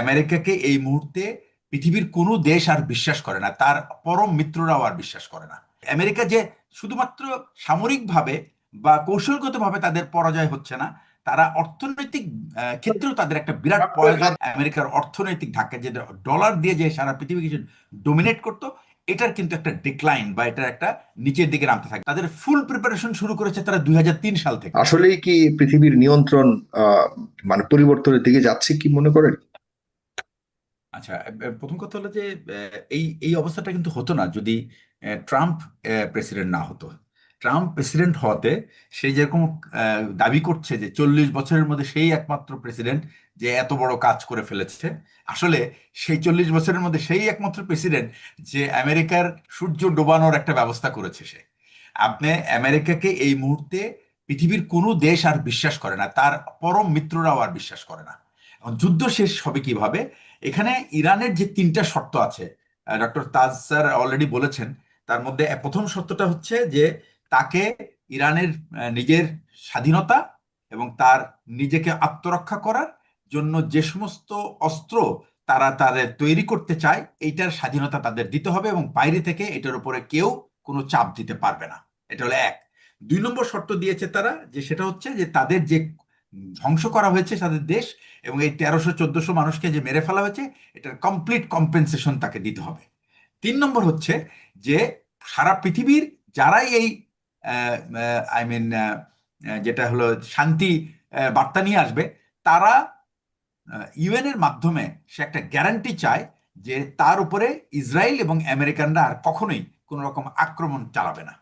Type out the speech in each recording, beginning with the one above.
আমেরিকাকে এই মুহূর্তে পৃথিবীর কোনো দেশ আর বিশ্বাস করে না, তার পরম মিত্ররাও আর বিশ্বাস করে না। আমেরিকা যে শুধুমাত্র সামরিকভাবে বা কৌশলগতভাবে তাদের পরাজয় হচ্ছে না, তারা অর্থনৈতিক ক্ষেত্রেও তাদের একটা বিরাট পরাজয়। আমেরিকার অর্থনৈতিক ধাক্কা, যে ডলার দিয়ে যে সারা পৃথিবীকে যে ডোমিনেট করতো, এটার কিন্তু একটা ডিক্লাইন বা এটার একটা নিচের দিকে নামতে থাকে। তাদের ফুল প্রিপারেশন শুরু করেছে তারা 2003 সাল থেকে। আসলেই কি পৃথিবীর নিয়ন্ত্রণ আহ মানে পরিবর্তনের দিকে যাচ্ছে কি মনে করেন? আচ্ছা, প্রথম কথা হলো যে এই এই অবস্থাটা কিন্তু হতো না যদি ট্রাম্প প্রেসিডেন্ট না হতো। ট্রাম্প প্রেসিডেন্ট হওয়াতে সে যেরকম দাবি করছে যে 40 বছরের মধ্যে সেই একমাত্র প্রেসিডেন্ট যে এত বড় কাজ করে ফেলেছে, আসলে সেই 40 বছরের মধ্যে সেই একমাত্র প্রেসিডেন্ট যে আমেরিকার সূর্য ডোবানোর একটা ব্যবস্থা করেছে সে। আপনি আমেরিকাকে এই মুহূর্তে পৃথিবীর কোনো দেশ আর বিশ্বাস করে না, তার পরম মিত্ররাও আর বিশ্বাস করে না। এখন যুদ্ধ শেষ হবে কিভাবে? এখানে ইরানের যে তিনটা শর্ত আছে, ডক্টর তাজ স্যার অলরেডি বলেছেন। তার মধ্যে প্রথম শর্তটা হচ্ছে যে তাকে ইরানের নিজের স্বাধীনতা এবং তার নিজেকে আত্মরক্ষা করার জন্য যে সমস্ত অস্ত্র তারা তৈরি করতে চায়, এইটার স্বাধীনতা তাদের দিতে হবে এবং বাইরে থেকে এটার উপরে কেউ কোনো চাপ দিতে পারবে না। এটা হলো এক। 2 নম্বর শর্ত দিয়েছে তারা, যে সেটা হচ্ছে যে তাদের যে ধ্বংস করা হয়েছে তাদের দেশ এবং এই 1300-1400 মানুষকে যে মেরে ফেলা হয়েছে, এটার কমপ্লিট কম্পেনসেশন তাকে দিতে হবে। 3 নম্বর হচ্ছে যে সারা পৃথিবীর যারাই এই আই মিন যেটা হলো শান্তি বার্তা নিয়ে আসবে, তারা ইউএন এর মাধ্যমে সে একটা গ্যারান্টি চায় যে তার উপরে ইসরায়েল এবং আমেরিকানরা আর কখনোই কোনো রকম আক্রমণ চালাবে না।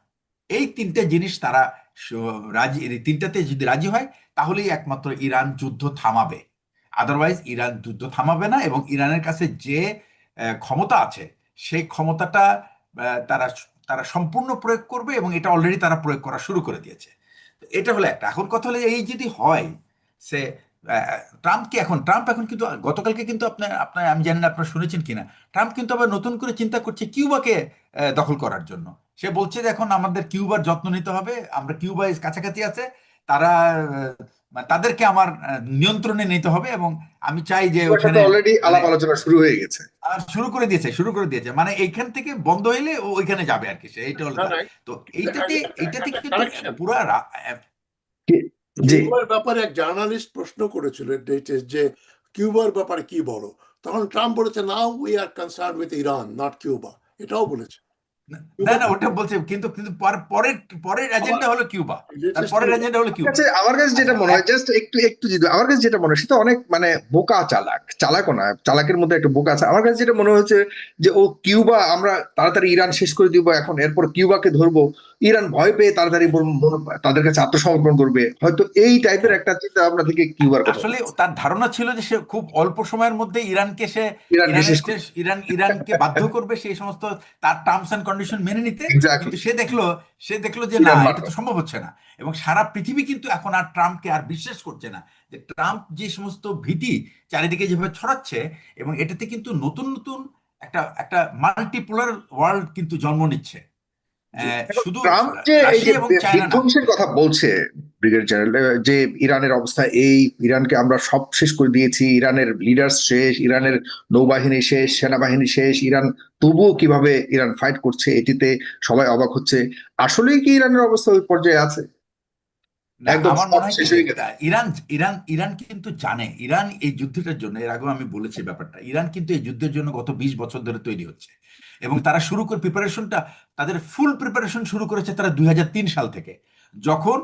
এই তিনটে জিনিস তারা রাজি, এই তিনটাতে যদি রাজি হয়, তাহলেই একমাত্র ইরান যুদ্ধ থামাবে। আদারওয়াইজ ইরান যুদ্ধ থামাবে না এবং ইরানের কাছে যে ক্ষমতা আছে, সেই ক্ষমতাটা তারা তারা সম্পূর্ণ প্রয়োগ করবে এবং এটা অলরেডি তারা প্রয়োগ করা শুরু করে দিয়েছে। তো এটা হলো একটা। এখন কথা হলো এই যদি হয়, সে ট্রাম্প এখন কিন্তু গতকালকে কিন্তু আপনার আপনার আমি জানি না আপনারা শুনেছেন কিনা, ট্রাম্প কিন্তু আবার নতুন করে চিন্তা করছে কিউবাকে দখল করার জন্য। সে বলছে যে এখন আমাদের কিউবার যত্ন নিতে হবে, আমরা কিউবা কাছাকাছি আছে, তারা মানে তাদেরকে আমার নিয়ন্ত্রণে নিতে হবে এবং আমি চাই যে কুয়ার সাথে ওইখানে অলরেডি মানে আলাপ আলোচনা শুরু হয়ে গেছে। শুরু করে দিয়েছে মানে এইখান থেকে বন্ধ হইলে ও ওইখানে যাবে আর কি, সে এইটা হলো না তার। না, তো এইটাতে একটা এইটাতে একটা কিন্তু কারেকশন। পুরা কি- জি। কিউবার ব্যাপারে এক জার্নালিস্ট প্রশ্ন করেছিল যে কিউবার ব্যাপারে কি বলো, তখন ট্রাম্প বলেছে now we are concern with Iran not Cuba, এটাও বলেছে। না না কিউবা না, ওটা বলছে কিন্তু কিন্তু পরের পরের আবার এজেন্ডা হলো কিউবা। তার লেটেস্ট পরের কিউবা। এজেন্ডা হলো কিউবা। আমার কাছে যেটা আচ্ছা মনে হয়, জাস্ট একটু একটু যদি আমার কাছে যেটা মনে হয় সেটা অনেক মানে বোকা চালাক, চালাকও না, চালাকের মধ্যে একটা বোকা আছে। আমার কাছে যেটা মনে হচ্ছে যে ও কিউবা আমরা তাড়াতাড়ি ইরান শেষ করে দিব, এখন এরপর কিউবাকে ধরবো, ইরান ভয় পেয়ে তাড়াতাড়ি তাদের কাছে আত্মসমর্পণ করবে, হয়তো এই টাইপের হ্যাঁ, একটা চিন্তা ভাবনা থেকে কিউবার কথা আসলে বলছে। তার ধারণা ছিল যে সে খুব অল্প সময়ের মধ্যে ইরানকে সে ইরানকে শেষ করে ইরানকে বাধ্য করবে সেই সমস্ত তার টার্মস এন্ড কন্ডিশন মেনে নিতে। কিন্তু এক্স্যাক্টলি। সে দেখলো যে না, ইরান এটা মারবে। তো সম্ভব হচ্ছে না। এবং সারা পৃথিবী কিন্তু এখন আর ট্রাম্পকে আর বিশ্বাস করছে না। যে ট্রাম্প যে সমস্ত ভীতি চারিদিকে যেভাবে ছড়াচ্ছে, এবং এটাতে কিন্তু নতুন নতুন একটা একটা মাল্টিপোলার ওয়ার্ল্ড কিন্তু জন্ম নিচ্ছে। জি। এখন শুধু ট্রাম্প যে এই যে রাশিয়া এবং চায়না না। বিধ্বংসের কথা বলছে, ব্রিগেডিয়ার জেনারেল, যে ইরানের অবস্থা এই, ইরানকে আমরা সব শেষ করে দিয়েছি, ইরানের লিডার শেষ, ইরানের নৌবাহিনী শেষ, সেনাবাহিনী শেষ, ইরান তবুও কিভাবে ইরান ফাইট করছে এটিতে সবাই অবাক হচ্ছে। আসলেই কি ইরানের অবস্থা ওই পর্যায়ে আছে, না, একদম আমার সব মনে হয় কি শেষ যে হয়ে গেছে? ইরান ইরান ইরান কিন্তু জানে ইরান এই যুদ্ধটার জন্য, এর আগেও আমি বলেছি ব্যাপারটা, ইরান কিন্তু এই যুদ্ধের জন্য গত 20 বছর ধরে তৈরি হচ্ছে। এবং তারা শুরু করে প্রিপারেশনটা, তাদের ফুল প্রিপারেশন শুরু করেছে তারা 2003 সাল থেকে, যখন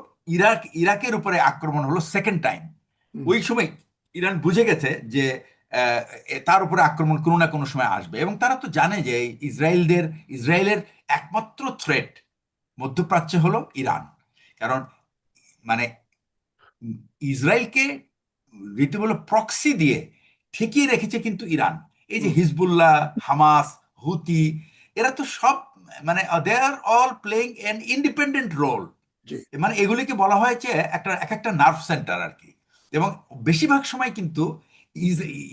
ইরাকের উপরে আক্রমণ হলো সেকেন্ড টাইম। হুম। ওই সময় ইরান বুঝে গেছে যে আহ, তার উপরে আক্রমণ কোনো না কোনো সময় আসবে, এবং তারা তো জানে যে ইসরায়েলের একমাত্র থ্রেট মধ্যপ্রাচ্যে হলো ইরান। কারণ মানে ইসরায়েলকে রীতিমতো প্রক্সি দিয়ে ঠেকিয়ে রেখেছে কিন্তু ইরান। এই যে হুম। হিজবুল্লাহ, হামাস, হুতি, এরা তো সব মানে they are all playing an independent role. জি। মানে এগুলিকে বলা হয়েছে এক একটা নার্ভ সেন্টার আর কি। এবং বেশিরভাগ সময় কিন্তু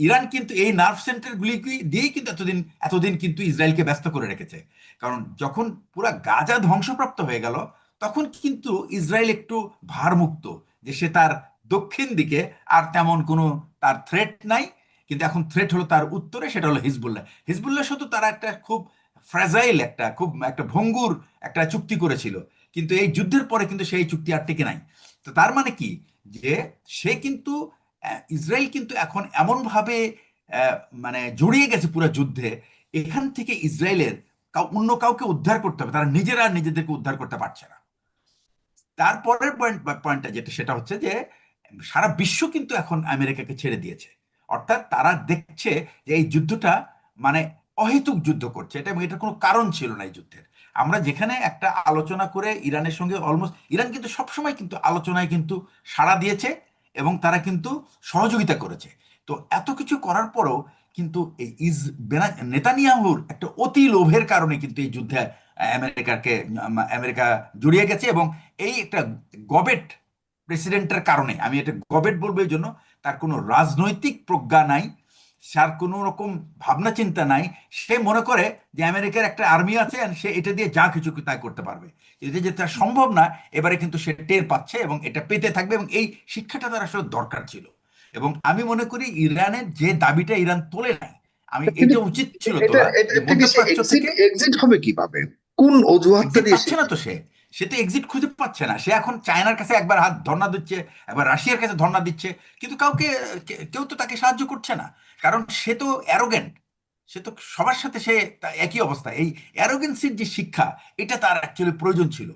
ইরান কিন্তু এই নার্ভ সেন্টারগুলিকে দিয়েই কিন্তু এতদিন এতদিন কিন্তু ইসরায়েলকে ব্যস্ত করে রেখেছে। কারণ যখন পুরা গাজা ধ্বংসপ্রাপ্ত হয়ে গেল, তখন কিন্তু ইসরায়েল একটু ভারমুক্ত, যে সে তার দক্ষিণ দিকে আর তেমন কোনো তার থ্রেট নাই কিন্তু এখন থ্রেট হলো তার উত্তরে, সেটা হলো হিজবুল্লাহ। হিজবুল্লাহর সাথে তারা একটা খুব ফ্র্যাজাইল, একটা ভঙ্গুর একটা চুক্তি করেছিল, কিন্তু এই যুদ্ধের পরে কিন্তু সেই চুক্তি আর টিকে নাই। তো তার মানে কি, যে সে কিন্তু ইসরায়েল কিন্তু এখন এমনভাবে আহ, মানে জড়িয়ে গেছে পুরো যুদ্ধে, এখান থেকে ইসরায়েলের অন্য কাউকে উদ্ধার করতে হবে, তারা নিজেরা নিজেদেরকে উদ্ধার করতে পারছে না। তারপরের পয়েন্টটা যেটা, সেটা হচ্ছে যে সারা বিশ্ব কিন্তু এখন আমেরিকাকে ছেড়ে দিয়েছে। অর্থাৎ তারা দেখছে যে এই যুদ্ধটা মানে অহেতুক যুদ্ধ করছে এটা, এবং এটার কোনো কারণ ছিল না এই যুদ্ধের। আমরা যেখানে একটা আলোচনা করে ইরানের সঙ্গে অলমোস্ট, ইরান কিন্তু সবসময় কিন্তু আলোচনায় কিন্তু সাড়া দিয়েছে এবং তারা কিন্তু সহযোগিতা করেছে। তো এত কিছু করার পরেও কিন্তু এই নেতানিয়াহুর একটা অতি লোভের কারণে কিন্তু এই যুদ্ধে আমেরিকা জড়িয়ে গেছে। এবং এই একটা গবেট প্রেসিডেন্টের কারণে, আমি এটা গবেট বলবো এই জন্য, তার কোনো রাজনৈতিক প্রজ্ঞা নাই, তার কোনো রকম ভাবনা চিন্তা নাই। সে মনে করে যে আমেরিকার একটা আর্মি আছে and সে এটা দিয়ে যা কিছু তাই করতে পারবে। এটা যে তার সম্ভব না, এবারে কিন্তু সে টের পাচ্ছে এবং এটা পেতে থাকবে, এবং এই শিক্ষাটা তার আসলে দরকার ছিল। এবং আমি মনে করি ইরানের যে দাবিটা ইরান তোলে নাই, আমি কিন্তু এটা উচিত ছিল এটা তোলা, এটা যে থেকে সে মধ্যপ্রাচ্য এক্সিট থেকে এক্সিট হবে কিভাবে, কোন অজুহাতটা এক্সিট দিয়ে সে? পাচ্ছে না তো সে, সে তো এক্সিট খুঁজে পাচ্ছে না। সে এখন চায়নার কাছে একবার হাত ধর্ণা দিচ্ছে, একবার রাশিয়ার কাছে ধর্ণা দিচ্ছে, কিন্তু কেউ তো তাকে সাহায্য করছে না। কারণ সে তো অ্যারোগেন্ট, সে তো সবার সাথে সে একই অবস্থা। এই অ্যারোগেন্সির যে শিক্ষা, এটা তার অ্যাকচুয়ালি প্রয়োজন ছিল।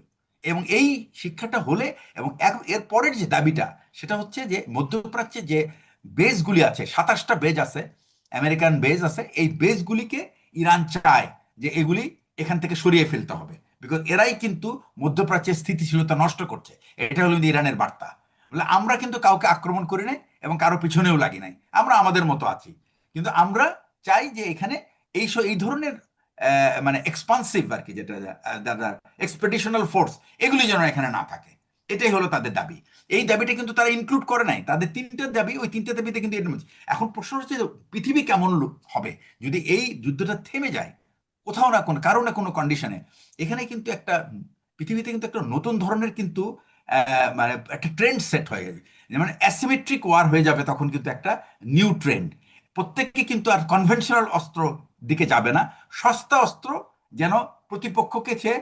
এবং এই শিক্ষাটা হলে, এবং এর পরের যে দাবিটা, সেটা হচ্ছে যে মধ্যপ্রাচ্যে যে বেসগুলি আছে, 27টা বেজ আছে, আমেরিকান বেজ আছে, এই বেসগুলিকে ইরান চায় যে এগুলি এখান থেকে সরিয়ে ফেলতে হবে, বিকজ এরাই কিন্তু মধ্যপ্রাচ্যের স্থিতিশীলতা নষ্ট করছে। এটা হলো কিন্তু ইরানের বার্তা। বলে আমরা কিন্তু কাউকে আক্রমণ করি নাই এবং কারো পিছনেও লাগি নাই, আমরা আমাদের মতো আছি, কিন্তু আমরা চাই যে এখানে এই ধরনের মানে এক্সপান্সিভ আর কি, যেটা এক্সপেডিশনাল ফোর্স, এগুলি যেন এখানে না থাকে। এটাই হলো তাদের দাবি। এই দাবিটা কিন্তু তারা ইনক্লুড করে নাই, তাদের তিনটা দাবি, ওই তিনটা দাবিতে কিন্তু এখন প্রশ্ন হচ্ছে যে পৃথিবী কেমন হবে যদি এই যুদ্ধটা থেমে যায় কোথাও না কোনো কারো না কোনো কন্ডিশনে। এখানে কিন্তু একটা পৃথিবীতে কিন্তু একটা নতুন ধরনের কিন্তু মানে একটা ট্রেন্ড সেট হয়ে গেছে, মানে অ্যাসিমেট্রিক ওয়ার হয়ে যাবে তখন, কিন্তু একটা নিউ ট্রেন্ড। প্রত্যেককে কিন্তু আর কনভেনশনাল অস্ত্র দিকে যাবে না, সস্তা অস্ত্র যেন প্রতিপক্ষকে সে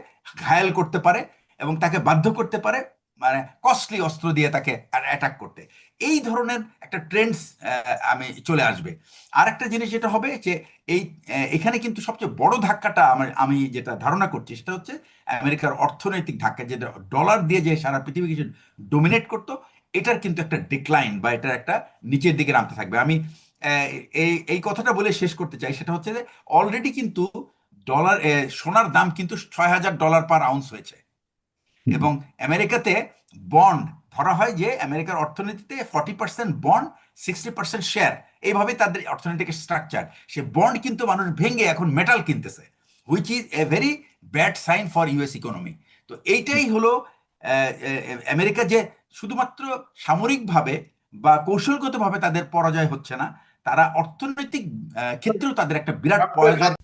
ঘায়েল করতে পারে এবং তাকে বাধ্য করতে পারে মানে কস্টলি অস্ত্র দিয়ে তাকে অ্যাটাক করতে। এই ধরনের একটা ট্রেন্ডস আমি চলে আসবে। আর একটা জিনিস যেটা হবে যে এই এখানে কিন্তু সবচেয়ে বড় ধাক্কাটা আমি যেটা ধারণা করছি, সেটা হচ্ছে আমেরিকার অর্থনৈতিক ধাক্কা, যেটা ডলার দিয়ে যে সারা পৃথিবীকে ডোমিনেট করতো, এটার কিন্তু একটা ডিক্লাইন বা এটার একটা নিচের দিকে নামতে থাকবে। আমি আহ, এই কথাটা বলে শেষ করতে চাই, সেটা হচ্ছে যে অলরেডি কিন্তু ডলার সোনার দাম কিন্তু $6,000 পার আউন্স হয়েছে। এবং আমেরিকাতে বন্ড ধরা হয় যে আমেরিকার অর্থনীতিতে 40% বন্ড, 60% শেয়ার, এইভাবে তাদের অর্থনৈতিক স্ট্রাকচার। সে বন্ড কিন্তু মানুষ ভেঙে এখন মেটাল কিনতেছে, which is a very bad sign for US economy. তো এইটাই হলো আমেরিকা যে শুধুমাত্র সামরিকভাবে বা কৌশলগতভাবে তাদের পরাজয় হচ্ছে না, তারা অর্থনৈতিক ক্ষেত্রেও তাদের একটা বিরাট পরাজয়ের